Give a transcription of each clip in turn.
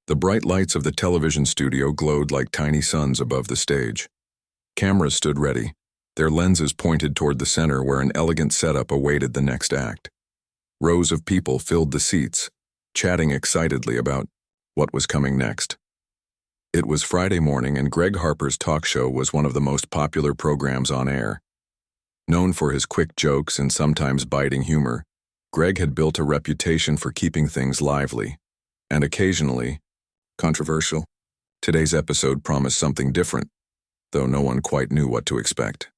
The bright lights of the television studio glowed like tiny suns above the stage. Cameras stood ready, their lenses pointed toward the center where an elegant setup awaited the next act. Rows of people filled the seats, chatting excitedly about what was coming next. It was Friday morning, and Greg Harper's talk show was one of the most popular programs on air. Known for his quick jokes and sometimes biting humor, Greg had built a reputation for keeping things lively and occasionally controversial. Today's episode promised something different, though no one quite knew what to expect.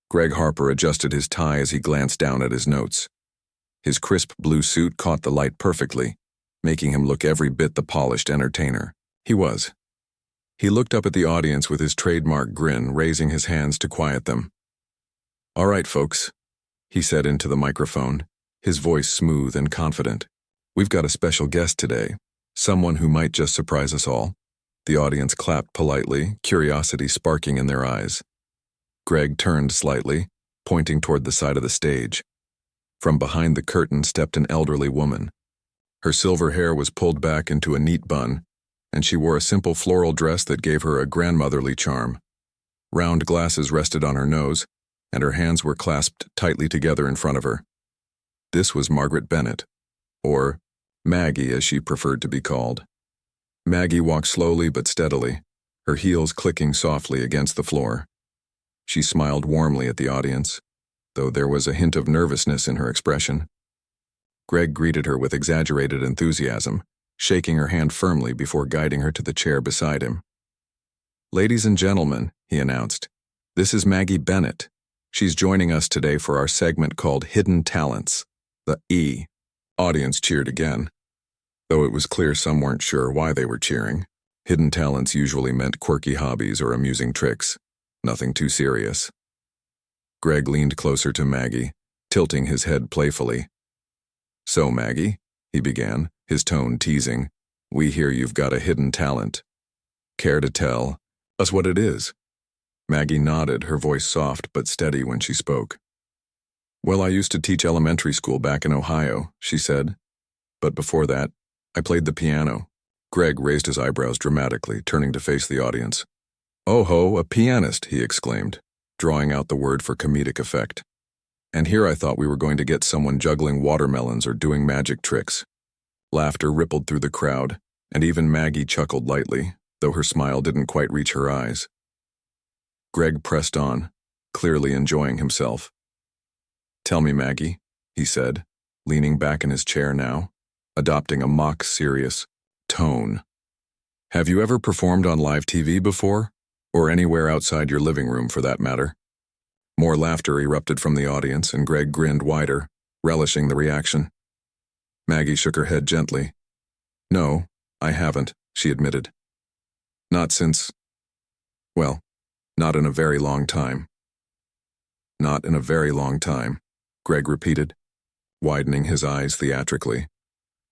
Greg Harper adjusted his tie as he glanced down at his notes. His crisp blue suit caught the light perfectly, making him look every bit the polished entertainer he was. He looked up at the audience with his trademark grin, raising his hands to quiet them. "All right, folks," he said into the microphone, his voice smooth and confident. "We've got a special guest today, someone who might just surprise us all." The audience clapped politely, curiosity sparking in their eyes. Greg turned slightly, pointing toward the side of the stage. From behind the curtain stepped an elderly woman. Her silver hair was pulled back into a neat bun, and she wore a simple floral dress that gave her a grandmotherly charm. Round glasses rested on her nose, and her hands were clasped tightly together in front of her. This was Margaret Bennett, or Maggie as she preferred to be called. Maggie walked slowly but steadily, her heels clicking softly against the floor. She smiled warmly at the audience, though there was a hint of nervousness in her expression. Greg greeted her with exaggerated enthusiasm, shaking her hand firmly before guiding her to the chair beside him. "Ladies and gentlemen," he announced, "this is Maggie Bennett. She's joining us today for our segment called Hidden Talents, the E." Audience cheered again, though it was clear some weren't sure why they were cheering. Hidden talents usually meant quirky hobbies or amusing tricks, nothing too serious. Greg leaned closer to Maggie, tilting his head playfully. "So, Maggie," he began, his tone teasing, "we hear you've got a hidden talent. Care to tell us what it is?" Maggie nodded, her voice soft but steady when she spoke. "Well, I used to teach elementary school back in Ohio," she said. "But before that, I played the piano." Greg raised his eyebrows dramatically, turning to face the audience. "Oh ho, a pianist," he exclaimed, drawing out the word for comedic effect. "And here I thought we were going to get someone juggling watermelons or doing magic tricks." Laughter rippled through the crowd, and even Maggie chuckled lightly, though her smile didn't quite reach her eyes. Greg pressed on, clearly enjoying himself. "Tell me, Maggie," he said, leaning back in his chair now, adopting a mock-serious tone. "Have you ever performed on live TV before? Or anywhere outside your living room, for that matter?" More laughter erupted from the audience, and Greg grinned wider, relishing the reaction. Maggie shook her head gently. "No, I haven't," she admitted. "Not since, well, not in a very long time." "Not in a very long time," Greg repeated, widening his eyes theatrically.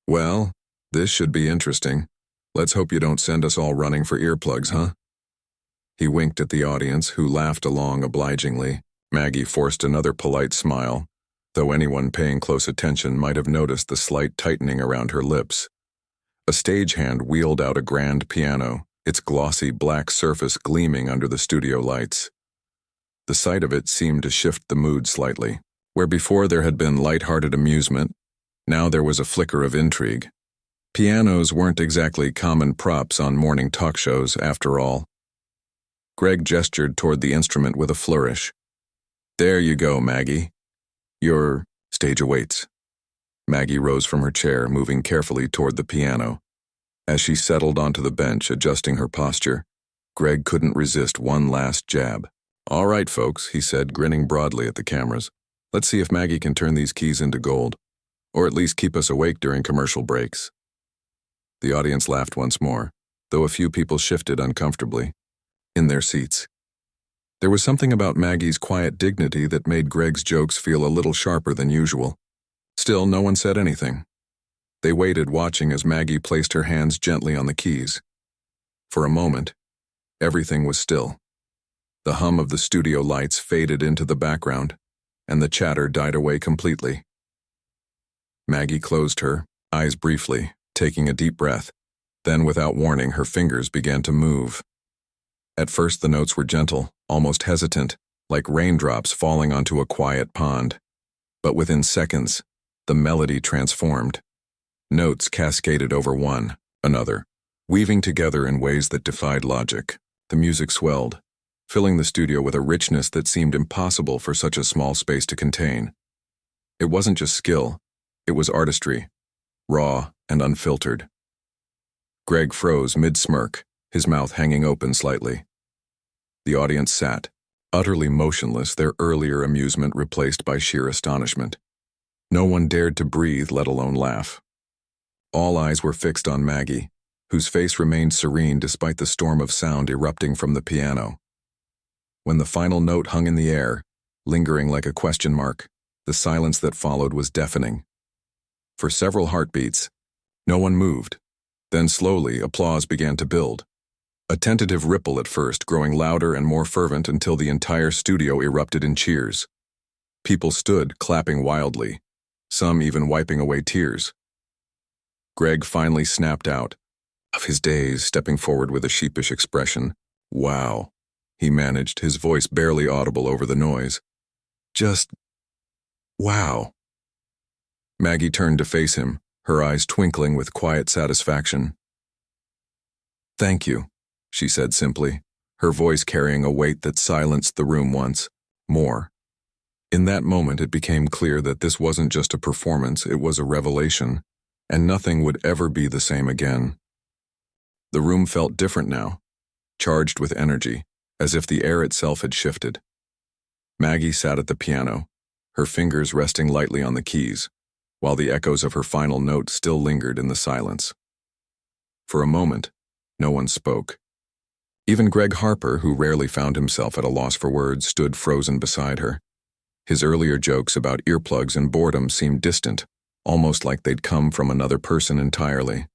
"Well, this should be interesting. Let's hope you don't send us all running for earplugs, huh?" He winked at the audience, who laughed along obligingly. Maggie forced another polite smile, though anyone paying close attention might have noticed the slight tightening around her lips. A stagehand wheeled out a grand piano, its glossy black surface gleaming under the studio lights. The sight of it seemed to shift the mood slightly. Where before there had been light-hearted amusement, now there was a flicker of intrigue. Pianos weren't exactly common props on morning talk shows, after all. Greg gestured toward the instrument with a flourish. "There you go, Maggie. Your stage awaits." Maggie rose from her chair, moving carefully toward the piano. As she settled onto the bench, adjusting her posture, Greg couldn't resist one last jab. "All right, folks," he said, grinning broadly at the cameras. "Let's see if Maggie can turn these keys into gold, or at least keep us awake during commercial breaks." The audience laughed once more, though a few people shifted uncomfortably in their seats. There was something about Maggie's quiet dignity that made Greg's jokes feel a little sharper than usual. Still, no one said anything. They waited, watching as Maggie placed her hands gently on the keys. For a moment, everything was still. The hum of the studio lights faded into the background, and the chatter died away completely. Maggie closed her eyes briefly, taking a deep breath. Then, without warning, her fingers began to move. At first, the notes were gentle, almost hesitant, like raindrops falling onto a quiet pond. But within seconds, the melody transformed. Notes cascaded over one another, weaving together in ways that defied logic. The music swelled, filling the studio with a richness that seemed impossible for such a small space to contain. It wasn't just skill, it was artistry, raw and unfiltered. Greg froze mid-smirk, his mouth hanging open slightly. The audience sat, utterly motionless, their earlier amusement replaced by sheer astonishment. No one dared to breathe, let alone laugh. All eyes were fixed on Maggie, whose face remained serene despite the storm of sound erupting from the piano. When the final note hung in the air, lingering like a question mark, the silence that followed was deafening. For several heartbeats, no one moved. Then slowly, applause began to build. A tentative ripple at first, growing louder and more fervent until the entire studio erupted in cheers. People stood, clapping wildly, some even wiping away tears. Greg finally snapped out of his daze, stepping forward with a sheepish expression. "Wow," he managed, his voice barely audible over the noise. "Just wow." Maggie turned to face him, her eyes twinkling with quiet satisfaction. "Thank you," she said simply, her voice carrying a weight that silenced the room once more. In that moment, it became clear that this wasn't just a performance, it was a revelation, and nothing would ever be the same again. The room felt different now, charged with energy, as if the air itself had shifted. Maggie sat at the piano, her fingers resting lightly on the keys, while the echoes of her final note still lingered in the silence. For a moment, no one spoke. Even Greg Harper, who rarely found himself at a loss for words, stood frozen beside her. His earlier jokes about earplugs and boredom seemed distant, almost like they'd come from another person entirely.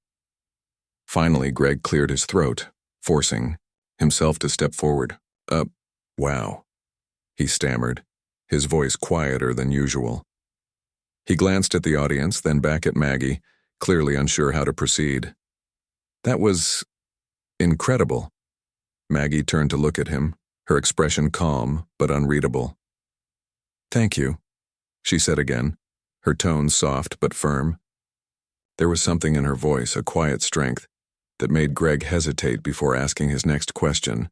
Finally, Greg cleared his throat, forcing himself to step forward. Wow," he stammered, his voice quieter than usual. He glanced at the audience, then back at Maggie, clearly unsure how to proceed. "That was incredible." Maggie turned to look at him, her expression calm but unreadable. "Thank you," she said again, her tone soft but firm. There was something in her voice, a quiet strength, that made Greg hesitate before asking his next question.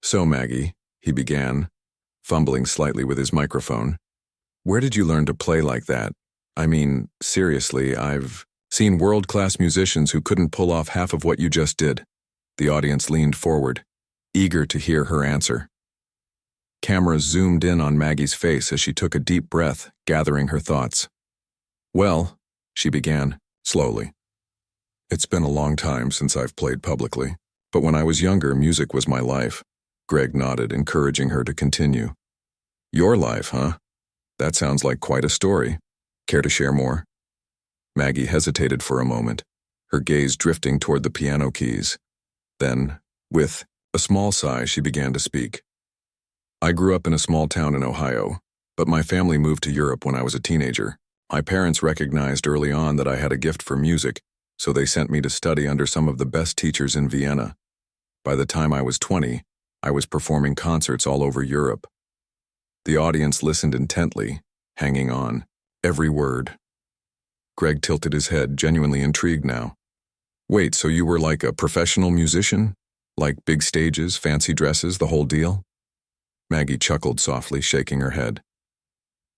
"So, Maggie," he began, fumbling slightly with his microphone, "where did you learn to play like that? I mean, seriously, I've seen world-class musicians who couldn't pull off half of what you just did." The audience leaned forward, eager to hear her answer. Cameras zoomed in on Maggie's face as she took a deep breath, gathering her thoughts. "Well," she began, slowly, "it's been a long time since I've played publicly, but when I was younger, music was my life." Greg nodded, encouraging her to continue. "Your life, huh? That sounds like quite a story. Care to share more?" Maggie hesitated for a moment, her gaze drifting toward the piano keys. Then, with a small sigh, she began to speak. "I grew up in a small town in Ohio, but my family moved to Europe when I was a teenager. My parents recognized early on that I had a gift for music, so they sent me to study under some of the best teachers in Vienna. By the time I was 20, I was performing concerts all over Europe." The audience listened intently, hanging on every word. Greg tilted his head, genuinely intrigued now. "Wait, so you were like a professional musician? Like big stages, fancy dresses, the whole deal?" Maggie chuckled softly, shaking her head.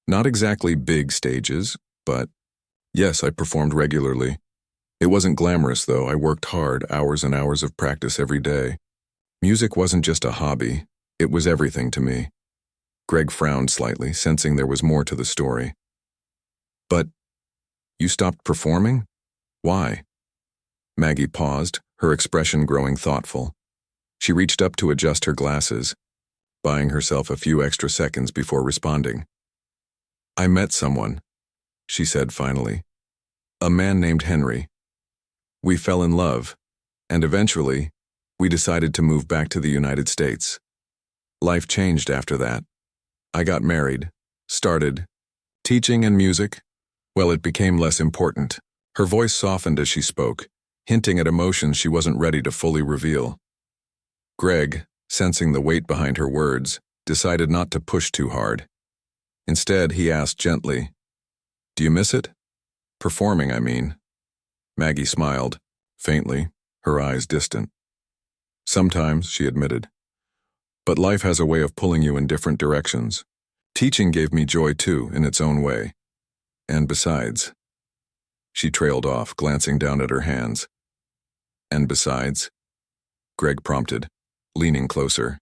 "Not exactly big stages, but yes, I performed regularly. It wasn't glamorous, though. I worked hard, hours and hours of practice every day. Music wasn't just a hobby, it was everything to me." Greg frowned slightly, sensing there was more to the story. "But you stopped performing? Why?" Maggie paused, her expression growing thoughtful. She reached up to adjust her glasses, buying herself a few extra seconds before responding. "I met someone," she said finally. "A man named Henry. We fell in love, and eventually, we decided to move back to the United States. Life changed after that. I got married, started teaching and music. Well, it became less important." Her voice softened as she spoke, hinting at emotions she wasn't ready to fully reveal. Greg, sensing the weight behind her words, decided not to push too hard. Instead, he asked gently, "Do you miss it? Performing, I mean." Maggie smiled, faintly, her eyes distant. "Sometimes," she admitted. "But life has a way of pulling you in different directions. Teaching gave me joy too, in its own way. And besides..." She trailed off, glancing down at her hands. "And besides?" Greg prompted, leaning closer.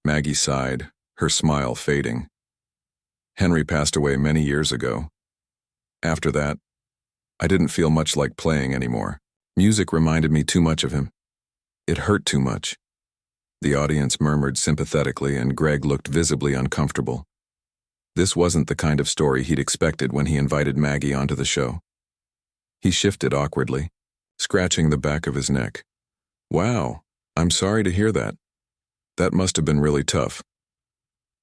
Maggie sighed, her smile fading. "Henry passed away many years ago. After that, I didn't feel much like playing anymore. Music reminded me too much of him. It hurt too much." The audience murmured sympathetically, and Greg looked visibly uncomfortable. This wasn't the kind of story he'd expected when he invited Maggie onto the show. He shifted awkwardly, scratching the back of his neck. "Wow, I'm sorry to hear that. That must have been really tough."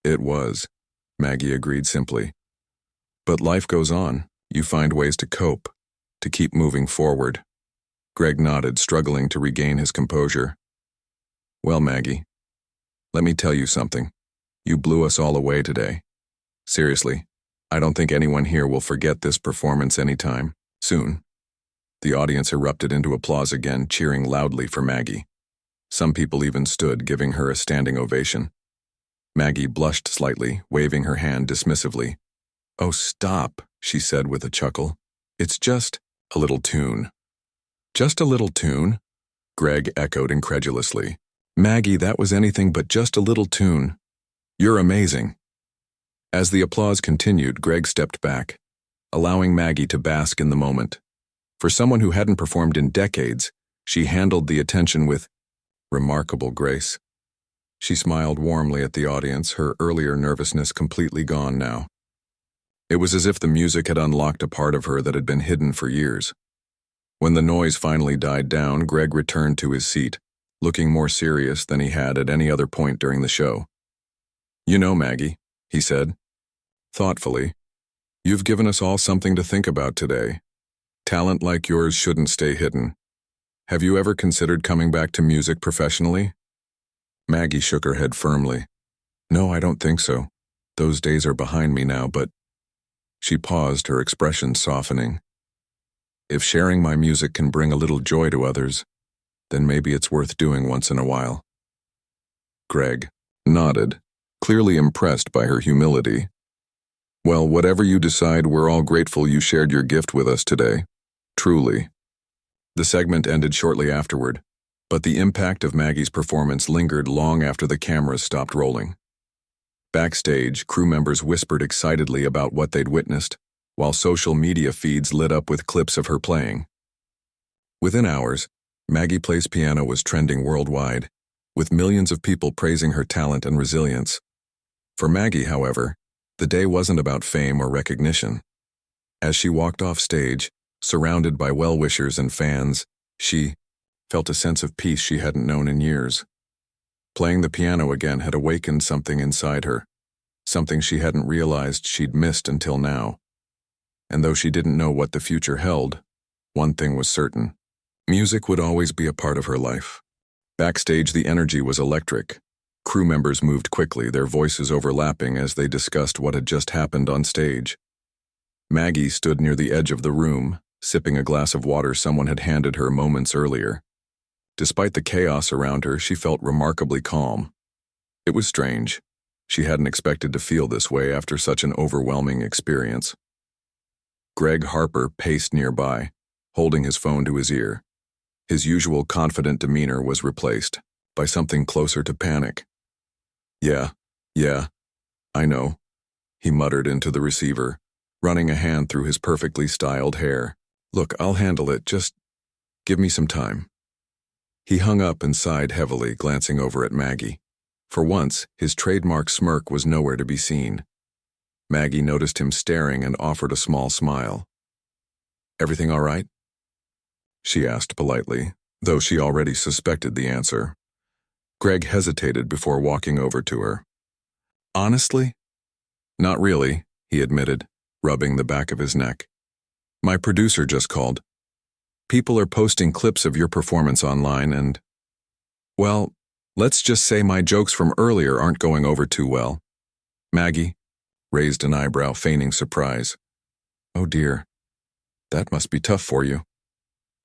"It was," Maggie agreed simply. "But life goes on. You find ways to cope, to keep moving forward." Greg nodded, struggling to regain his composure. "Well, Maggie, let me tell you something. You blew us all away today. Seriously, I don't think anyone here will forget this performance anytime soon." The audience erupted into applause again, cheering loudly for Maggie. Some people even stood, giving her a standing ovation. Maggie blushed slightly, waving her hand dismissively. "Oh, stop," she said with a chuckle. "It's just a little tune." "Just a little tune?" Greg echoed incredulously. "Maggie, that was anything but just a little tune. You're amazing." As the applause continued, Greg stepped back, allowing Maggie to bask in the moment. For someone who hadn't performed in decades, she handled the attention with remarkable grace. She smiled warmly at the audience, her earlier nervousness completely gone now. It was as if the music had unlocked a part of her that had been hidden for years. When the noise finally died down, Greg returned to his seat, looking more serious than he had at any other point during the show. "You know, Maggie," he said, thoughtfully, "you've given us all something to think about today. Talent like yours shouldn't stay hidden. Have you ever considered coming back to music professionally?" Maggie shook her head firmly. "No, I don't think so. Those days are behind me now, but..." She paused, her expression softening. "If sharing my music can bring a little joy to others, then maybe it's worth doing once in a while." Greg nodded, clearly impressed by her humility. "Well, whatever you decide, we're all grateful you shared your gift with us today. Truly." The segment ended shortly afterward, but the impact of Maggie's performance lingered long after the cameras stopped rolling. Backstage, crew members whispered excitedly about what they'd witnessed, while social media feeds lit up with clips of her playing. Within hours, Maggie Plays Piano was trending worldwide, with millions of people praising her talent and resilience. For Maggie, however, the day wasn't about fame or recognition. As she walked off stage, surrounded by well-wishers and fans, she felt a sense of peace she hadn't known in years. Playing the piano again had awakened something inside her, something she hadn't realized she'd missed until now. And though she didn't know what the future held, one thing was certain: music would always be a part of her life. Backstage, the energy was electric. Crew members moved quickly, their voices overlapping as they discussed what had just happened on stage. Maggie stood near the edge of the room, sipping a glass of water someone had handed her moments earlier. Despite the chaos around her, she felt remarkably calm. It was strange. She hadn't expected to feel this way after such an overwhelming experience. Greg Harper paced nearby, holding his phone to his ear. His usual confident demeanor was replaced by something closer to panic. Yeah, I know," he muttered into the receiver, running a hand through his perfectly styled hair. "Look, I'll handle it, just give me some time." He hung up and sighed heavily, glancing over at Maggie. For once, his trademark smirk was nowhere to be seen. Maggie noticed him staring and offered a small smile. "Everything all right?" she asked politely, though she already suspected the answer. Greg hesitated before walking over to her. "Honestly? Not really," he admitted, rubbing the back of his neck. "My producer just called." People are posting clips of your performance online and, well, let's just say my jokes from earlier aren't going over too well. Maggie raised an eyebrow, feigning surprise. Oh dear, that must be tough for you.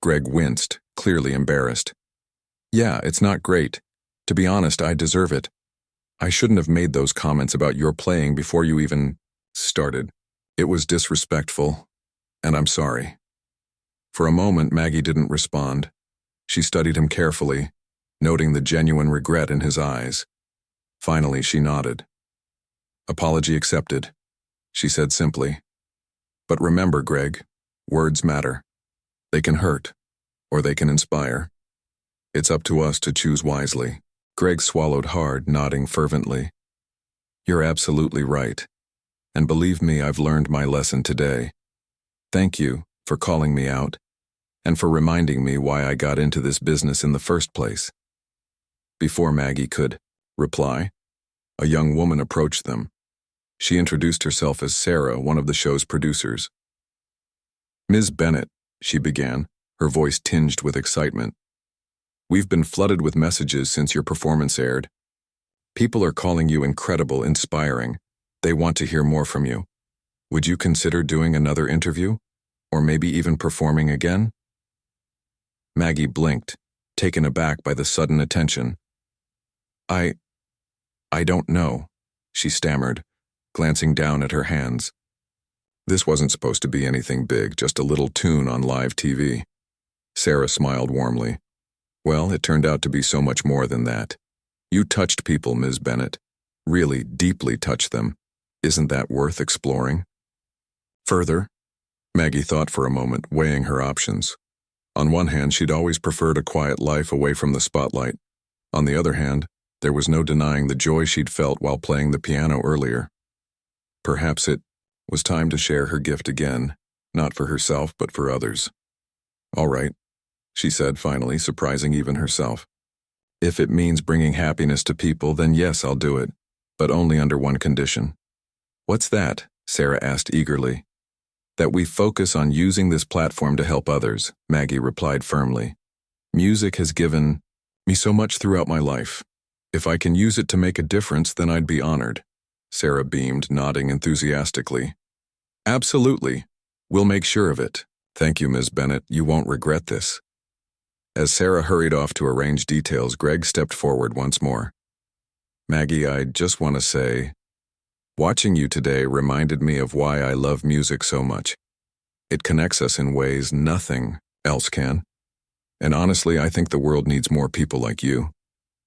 Greg winced, clearly embarrassed. Yeah, it's not great. To be honest, I deserve it. I shouldn't have made those comments about your playing before you even started. It was disrespectful, and I'm sorry. For a moment, Maggie didn't respond. She studied him carefully, noting the genuine regret in his eyes. Finally, she nodded. Apology accepted, she said simply. But remember, Greg, words matter. They can hurt, or they can inspire. It's up to us to choose wisely. Greg swallowed hard, nodding fervently. You're absolutely right. And believe me, I've learned my lesson today. Thank you for calling me out, and for reminding me why I got into this business in the first place. Before Maggie could reply, a young woman approached them. She introduced herself as Sarah, one of the show's producers. Ms. Bennett, she began, her voice tinged with excitement. We've been flooded with messages since your performance aired. People are calling you incredible, inspiring. They want to hear more from you. Would you consider doing another interview? Or maybe even performing again? Maggie blinked, taken aback by the sudden attention. I don't know, she stammered, glancing down at her hands. This wasn't supposed to be anything big, just a little tune on live TV. Sarah smiled warmly. Well, it turned out to be so much more than that. You touched people, Ms. Bennett. Really deeply touched them. Isn't that worth exploring? Further, Maggie thought for a moment, weighing her options. On one hand, she'd always preferred a quiet life away from the spotlight. On the other hand, there was no denying the joy she'd felt while playing the piano earlier. Perhaps it was time to share her gift again, not for herself but for others. All right, she said finally, surprising even herself. If it means bringing happiness to people, then yes, I'll do it, but only under one condition. What's that? Sarah asked eagerly. That we focus on using this platform to help others, Maggie replied firmly. Music has given me so much throughout my life. If I can use it to make a difference, then I'd be honored. Sarah beamed, nodding enthusiastically. Absolutely. We'll make sure of it. Thank you, Ms. Bennett. You won't regret this. As Sarah hurried off to arrange details, Greg stepped forward once more. Maggie, I just want to say, watching you today reminded me of why I love music so much. It connects us in ways nothing else can. And honestly, I think the world needs more people like you.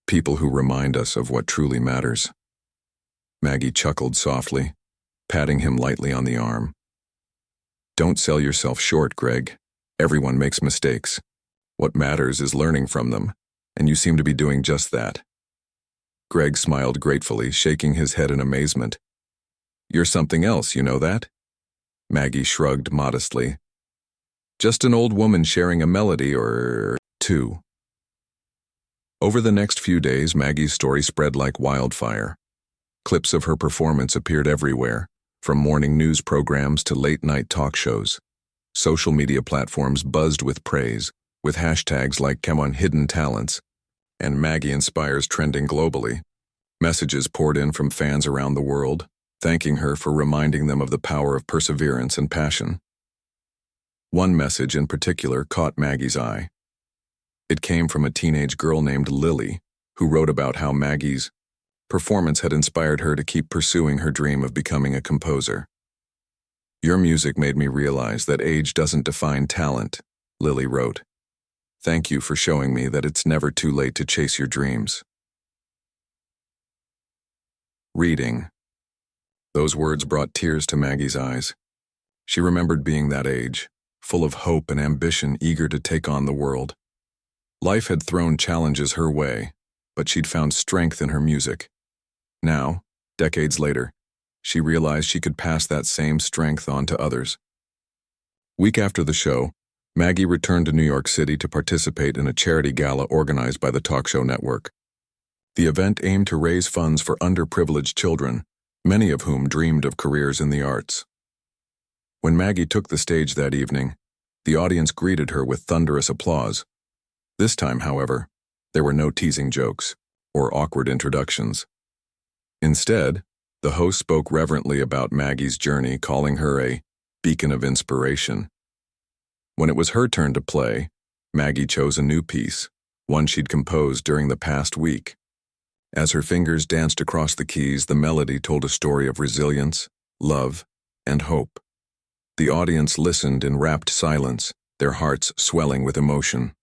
People who remind us of what truly matters. Maggie chuckled softly, patting him lightly on the arm. Don't sell yourself short, Greg. Everyone makes mistakes. What matters is learning from them, and you seem to be doing just that. Greg smiled gratefully, shaking his head in amazement. You're something else, you know that? Maggie shrugged modestly. Just an old woman sharing a melody or two. Over the next few days, Maggie's story spread like wildfire. Clips of her performance appeared everywhere, from morning news programs to late-night talk shows. Social media platforms buzzed with praise, with hashtags like #hidden talents, and Maggie Inspires trending globally. Messages poured in from fans around the world, thanking her for reminding them of the power of perseverance and passion. One message in particular caught Maggie's eye. It came from a teenage girl named Lily, who wrote about how Maggie's performance had inspired her to keep pursuing her dream of becoming a composer. Your music made me realize that age doesn't define talent, Lily wrote. Thank you for showing me that it's never too late to chase your dreams. Reading. Those words brought tears to Maggie's eyes. She remembered being that age, full of hope and ambition, eager to take on the world. Life had thrown challenges her way, but she'd found strength in her music. Now, decades later, she realized she could pass that same strength on to others. Week after the show, Maggie returned to New York City to participate in a charity gala organized by the Talk Show Network. The event aimed to raise funds for underprivileged children, many of whom dreamed of careers in the arts. When Maggie took the stage that evening, The audience greeted her with thunderous applause. This time, however, there were no teasing jokes or awkward introductions. Instead, the host spoke reverently about Maggie's journey, calling her a beacon of inspiration. When it was her turn to play, Maggie chose a new piece, one she'd composed during the past week. As her fingers danced across the keys, the melody told a story of resilience, love, and hope. The audience listened in rapt silence, their hearts swelling with emotion.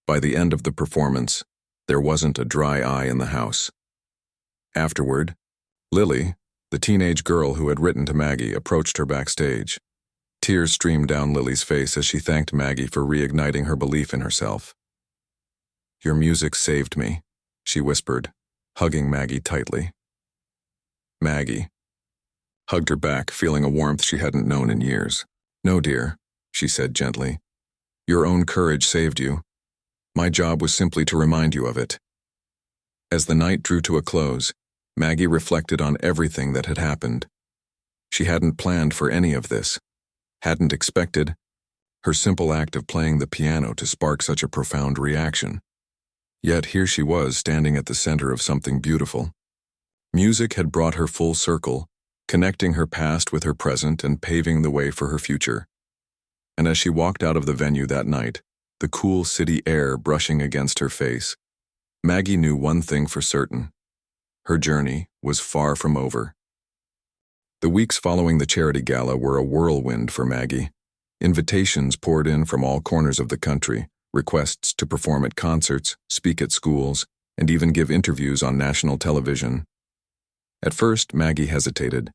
By the end of the performance, there wasn't a dry eye in the house. Afterward, Lily, the teenage girl who had written to Maggie, approached her backstage. Tears streamed down Lily's face as she thanked Maggie for reigniting her belief in herself. "Your music saved me," she whispered, hugging Maggie tightly. Maggie hugged her back, feeling a warmth she hadn't known in years. "No, dear," she said gently. "Your own courage saved you. My job was simply to remind you of it." As the night drew to a close, Maggie reflected on everything that had happened. She hadn't planned for any of this, hadn't expected her simple act of playing the piano to spark such a profound reaction. Yet here she was, standing at the center of something beautiful. Music had brought her full circle, connecting her past with her present and paving the way for her future. And as she walked out of the venue that night, the cool city air brushing against her face, Maggie knew one thing for certain. Her journey was far from over. The weeks following the charity gala were a whirlwind for Maggie. Invitations poured in from all corners of the country, requests to perform at concerts, speak at schools, and even give interviews on national television. At first, Maggie hesitated.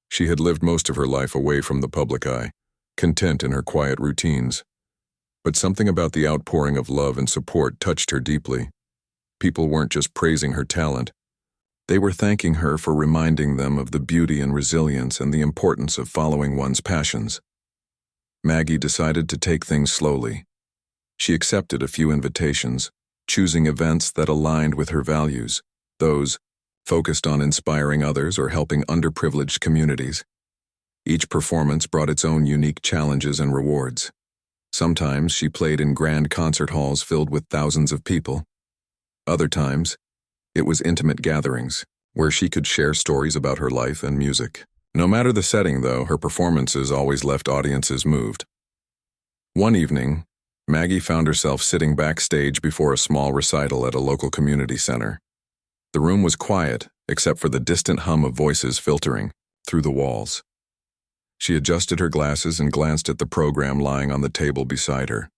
She had lived most of her life away from the public eye, content in her quiet routines. But something about the outpouring of love and support touched her deeply. People weren't just praising her talent. They were thanking her for reminding them of the beauty and resilience and the importance of following one's passions. Maggie decided to take things slowly. She accepted a few invitations, choosing events that aligned with her values, those focused on inspiring others or helping underprivileged communities. Each performance brought its own unique challenges and rewards. Sometimes she played in grand concert halls filled with thousands of people. Other times, it was intimate gatherings, where she could share stories about her life and music. No matter the setting, though, her performances always left audiences moved. One evening, Maggie found herself sitting backstage before a small recital at a local community center. The room was quiet, except for the distant hum of voices filtering through the walls. She adjusted her glasses and glanced at the program lying on the table beside her.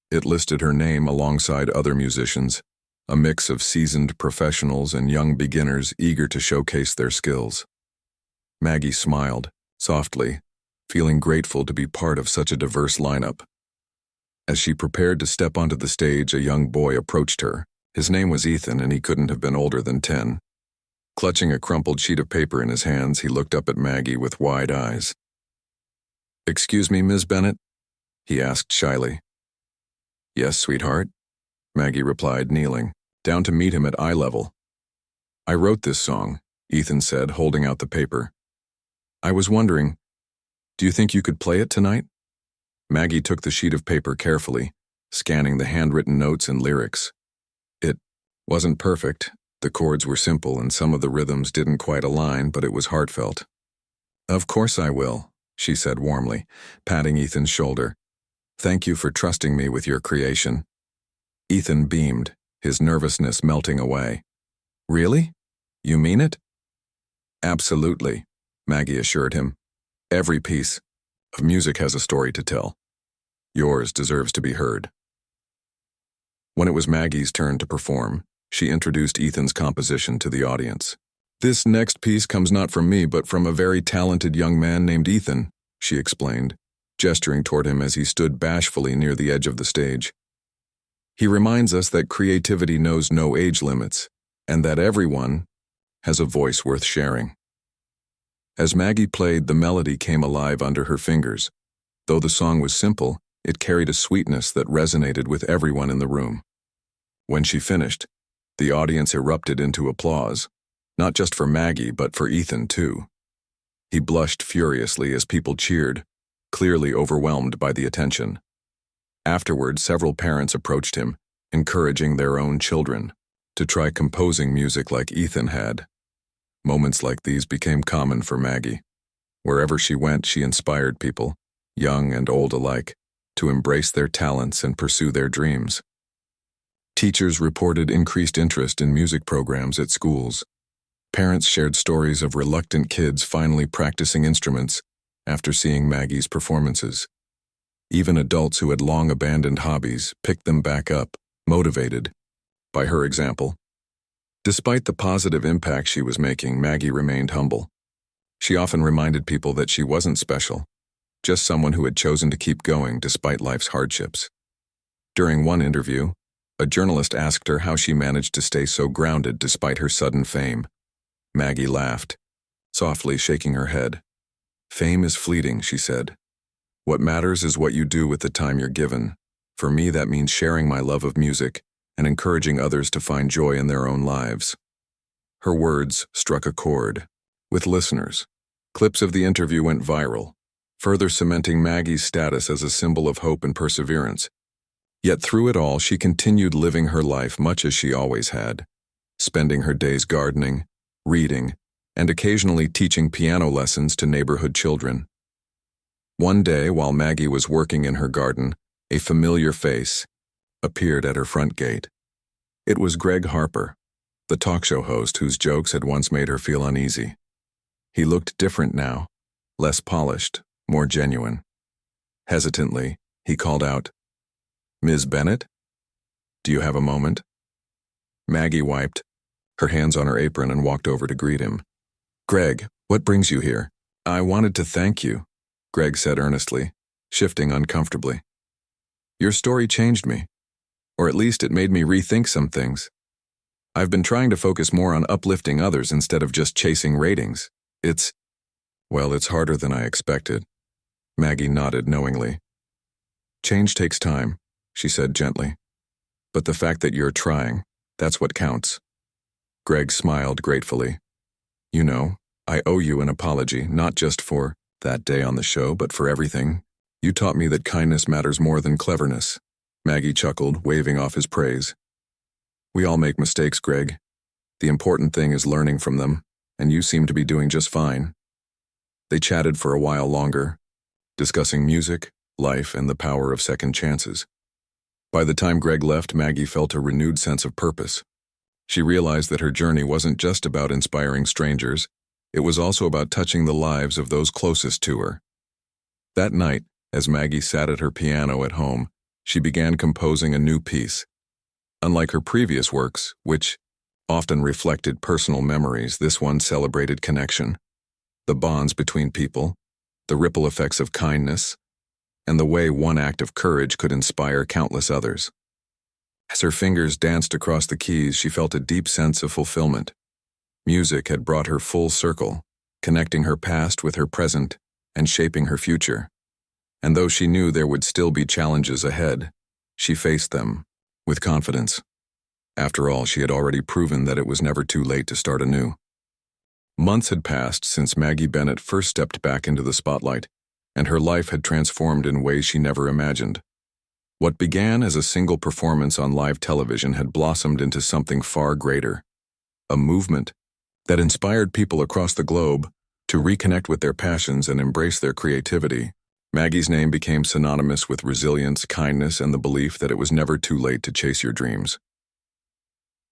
It listed her name alongside other musicians, a mix of seasoned professionals and young beginners eager to showcase their skills. Maggie smiled, softly, feeling grateful to be part of such a diverse lineup. As she prepared to step onto the stage, a young boy approached her. His name was Ethan, and he couldn't have been older than 10. Clutching a crumpled sheet of paper in his hands, he looked up at Maggie with wide eyes. "Excuse me, Ms. Bennett?" he asked shyly. "Yes, sweetheart," Maggie replied, kneeling, down to meet him at eye level. "I wrote this song," Ethan said, holding out the paper. "I was wondering, do you think you could play it tonight?" Maggie took the sheet of paper carefully, scanning the handwritten notes and lyrics. It wasn't perfect. The chords were simple and some of the rhythms didn't quite align, but it was heartfelt. "Of course I will," she said warmly, patting Ethan's shoulder. "Thank you for trusting me with your creation." Ethan beamed, his nervousness melting away. "Really? You mean it?" "Absolutely," Maggie assured him. "Every piece of music has a story to tell. Yours deserves to be heard." When it was Maggie's turn to perform, she introduced Ethan's composition to the audience. "This next piece comes not from me, but from a very talented young man named Ethan," she explained, gesturing toward him as he stood bashfully near the edge of the stage. "He reminds us that creativity knows no age limits, and that everyone has a voice worth sharing." As Maggie played, the melody came alive under her fingers. Though the song was simple, it carried a sweetness that resonated with everyone in the room. When she finished, the audience erupted into applause, not just for Maggie, but for Ethan too. He blushed furiously as people cheered, clearly overwhelmed by the attention. Afterward, several parents approached him, encouraging their own children to try composing music like Ethan had. Moments like these became common for Maggie. Wherever she went, she inspired people, young and old alike, to embrace their talents and pursue their dreams. Teachers reported increased interest in music programs at schools. Parents shared stories of reluctant kids finally practicing instruments after seeing Maggie's performances. Even adults who had long abandoned hobbies picked them back up, motivated by her example. Despite the positive impact she was making, Maggie remained humble. She often reminded people that she wasn't special, just someone who had chosen to keep going despite life's hardships. During one interview, a journalist asked her how she managed to stay so grounded despite her sudden fame. Maggie laughed, softly shaking her head. "Fame is fleeting," she said. "What matters is what you do with the time you're given. For me, that means sharing my love of music and encouraging others to find joy in their own lives." Her words struck a chord with listeners. Clips of the interview went viral, further cementing Maggie's status as a symbol of hope and perseverance. Yet through it all, she continued living her life much as she always had, spending her days gardening, reading, and occasionally teaching piano lessons to neighborhood children. One day, while Maggie was working in her garden, a familiar face appeared at her front gate. It was Greg Harper, the talk show host whose jokes had once made her feel uneasy. He looked different now, less polished, more genuine. Hesitantly, he called out, "Ms. Bennett? Do you have a moment?" Maggie wiped her hands on her apron and walked over to greet him. "Greg, what brings you here?" "I wanted to thank you," Greg said earnestly, shifting uncomfortably. "Your story changed me, or at least it made me rethink some things. I've been trying to focus more on uplifting others instead of just chasing ratings. It's harder than I expected." Maggie nodded knowingly. "Change takes time," she said gently. "But the fact that you're trying, that's what counts." Greg smiled gratefully. "You know, I owe you an apology, not just for that day on the show, but for everything. You taught me that kindness matters more than cleverness." Maggie chuckled, waving off his praise. "We all make mistakes, Greg. The important thing is learning from them, and you seem to be doing just fine." They chatted for a while longer, discussing music, life, and the power of second chances. By the time Greg left, Maggie felt a renewed sense of purpose. She realized that her journey wasn't just about inspiring strangers, it was also about touching the lives of those closest to her. That night, as Maggie sat at her piano at home, she began composing a new piece. Unlike her previous works, which often reflected personal memories, this one celebrated connection, the bonds between people, the ripple effects of kindness, and the way one act of courage could inspire countless others. As her fingers danced across the keys, she felt a deep sense of fulfillment. Music had brought her full circle, connecting her past with her present and shaping her future. And though she knew there would still be challenges ahead, she faced them with confidence. After all, she had already proven that it was never too late to start anew. Months had passed since Maggie Bennett first stepped back into the spotlight, and her life had transformed in ways she never imagined. What began as a single performance on live television had blossomed into something far greater, a movement that inspired people across the globe to reconnect with their passions and embrace their creativity. Maggie's name became synonymous with resilience, kindness, and the belief that it was never too late to chase your dreams.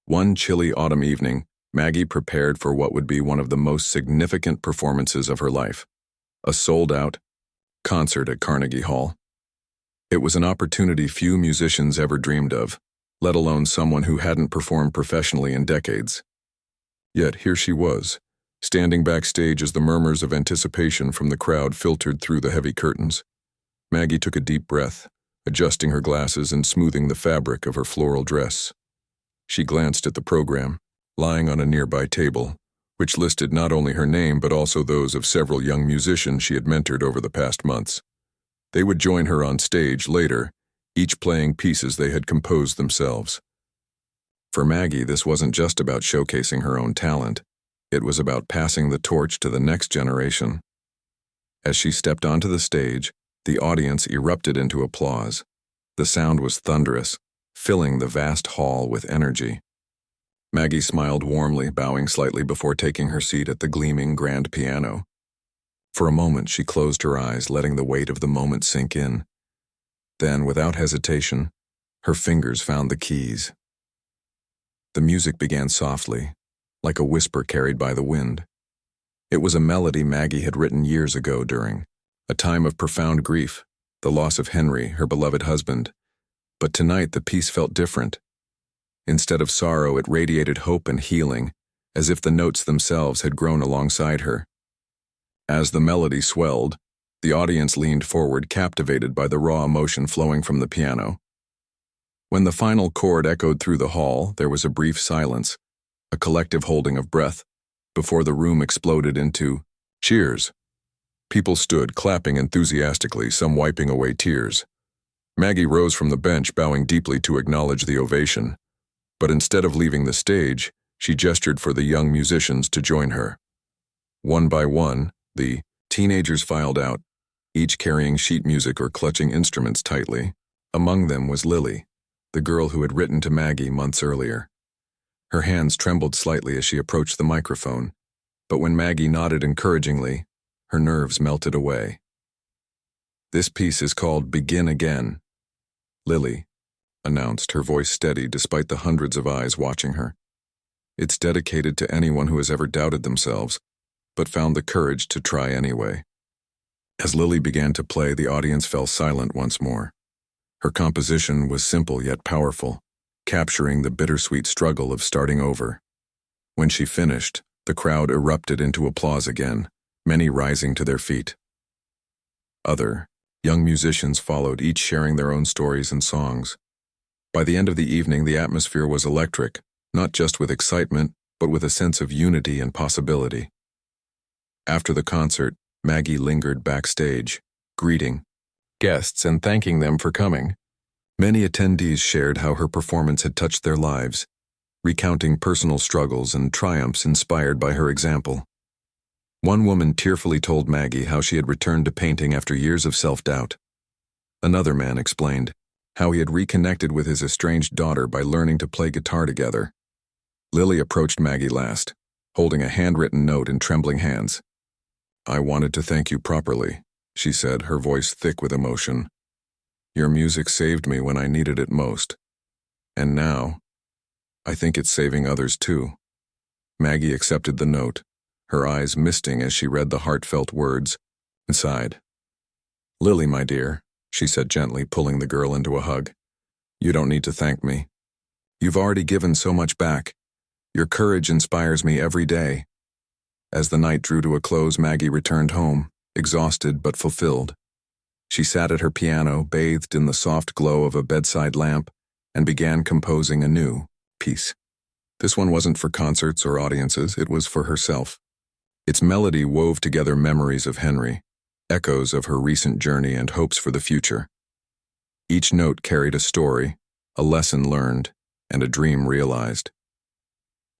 One chilly autumn evening, Maggie prepared for what would be one of the most significant performances of her life, a sold-out concert at Carnegie Hall. It was an opportunity few musicians ever dreamed of, let alone someone who hadn't performed professionally in decades. Yet here she was, standing backstage as the murmurs of anticipation from the crowd filtered through the heavy curtains. Maggie took a deep breath, adjusting her glasses and smoothing the fabric of her floral dress. She glanced at the program, lying on a nearby table, which listed not only her name but also those of several young musicians she had mentored over the past months. They would join her on stage later, each playing pieces they had composed themselves. For Maggie, this wasn't just about showcasing her own talent. It was about passing the torch to the next generation. As she stepped onto the stage, The audience erupted into applause. The sound was thunderous, filling the vast hall with energy. Maggie smiled warmly, bowing slightly before taking her seat at the gleaming grand piano. For a moment, she closed her eyes, letting the weight of the moment sink in. Then, without hesitation, her fingers found the keys. The music began softly, like a whisper carried by the wind. It was a melody Maggie had written years ago during a time of profound grief, the loss of Henry, her beloved husband. But tonight the piece felt different. Instead of sorrow, it radiated hope and healing, as if the notes themselves had grown alongside her. As the melody swelled, the audience leaned forward, captivated by the raw emotion flowing from the piano. When the final chord echoed through the hall, there was a brief silence, a collective holding of breath, before the room exploded into cheers. People stood, clapping enthusiastically, some wiping away tears. Maggie rose from the bench, bowing deeply to acknowledge the ovation. But instead of leaving the stage, she gestured for the young musicians to join her. One by one, the teenagers filed out, each carrying sheet music or clutching instruments tightly. Among them was Lily, the girl who had written to Maggie months earlier. Her hands trembled slightly as she approached the microphone, but when Maggie nodded encouragingly, her nerves melted away. "This piece is called Begin Again," Lily announced, her voice steady despite the hundreds of eyes watching her. "It's dedicated to anyone who has ever doubted themselves, but found the courage to try anyway." As Lily began to play, the audience fell silent once more. Her composition was simple yet powerful, capturing the bittersweet struggle of starting over. When she finished, the crowd erupted into applause again, many rising to their feet. Other young musicians followed, each sharing their own stories and songs. By the end of the evening, the atmosphere was electric, not just with excitement, but with a sense of unity and possibility. After the concert, Maggie lingered backstage, greeting guests and thanking them for coming. Many attendees shared how her performance had touched their lives, recounting personal struggles and triumphs inspired by her example. One woman tearfully told Maggie how she had returned to painting after years of self-doubt. Another man explained how he had reconnected with his estranged daughter by learning to play guitar together. Lily approached Maggie last, holding a handwritten note in trembling hands. "I wanted to thank you properly," she said, her voice thick with emotion. "Your music saved me when I needed it most. And now, I think it's saving others too." Maggie accepted the note, her eyes misting as she read the heartfelt words, and sighed. "Lily, my dear," she said gently, pulling the girl into a hug. "You don't need to thank me. You've already given so much back. Your courage inspires me every day." As the night drew to a close, Maggie returned home, exhausted but fulfilled. She sat at her piano, bathed in the soft glow of a bedside lamp, and began composing a new piece. This one wasn't for concerts or audiences, it was for herself. Its melody wove together memories of Henry, echoes of her recent journey and hopes for the future. Each note carried a story, a lesson learned, and a dream realized.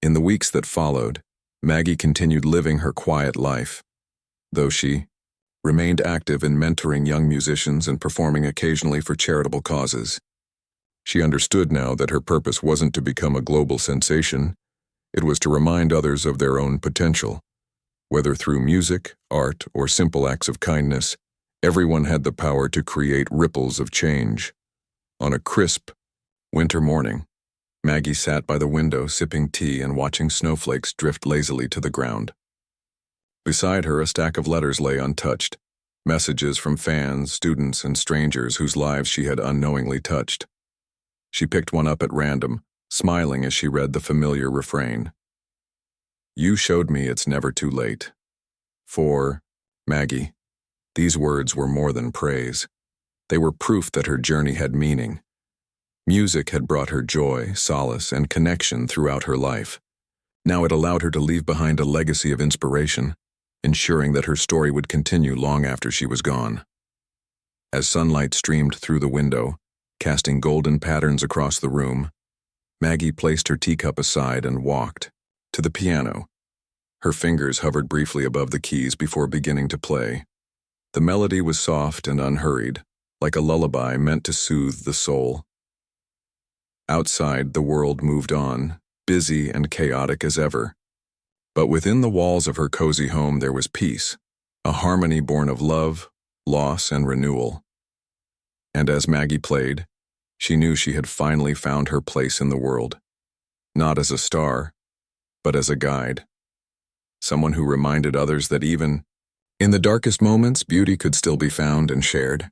In the weeks that followed, Maggie continued living her quiet life, though she remained active in mentoring young musicians and performing occasionally for charitable causes. She understood now that her purpose wasn't to become a global sensation, it was to remind others of their own potential. Whether through music, art, or simple acts of kindness, everyone had the power to create ripples of change. On a crisp, winter morning, Maggie sat by the window sipping tea and watching snowflakes drift lazily to the ground. Beside her, a stack of letters lay untouched, messages from fans, students, and strangers whose lives she had unknowingly touched. She picked one up at random, smiling as she read the familiar refrain. "You showed me it's never too late." For Maggie, these words were more than praise. They were proof that her journey had meaning. Music had brought her joy, solace, and connection throughout her life. Now it allowed her to leave behind a legacy of inspiration, ensuring that her story would continue long after she was gone. As sunlight streamed through the window, casting golden patterns across the room, Maggie placed her teacup aside and walked to the piano. Her fingers hovered briefly above the keys before beginning to play. The melody was soft and unhurried, like a lullaby meant to soothe the soul. Outside, the world moved on, busy and chaotic as ever. But within the walls of her cozy home there was peace, a harmony born of love, loss, and renewal. And as Maggie played, she knew she had finally found her place in the world, not as a star, but as a guide. Someone who reminded others that even in the darkest moments, beauty could still be found and shared.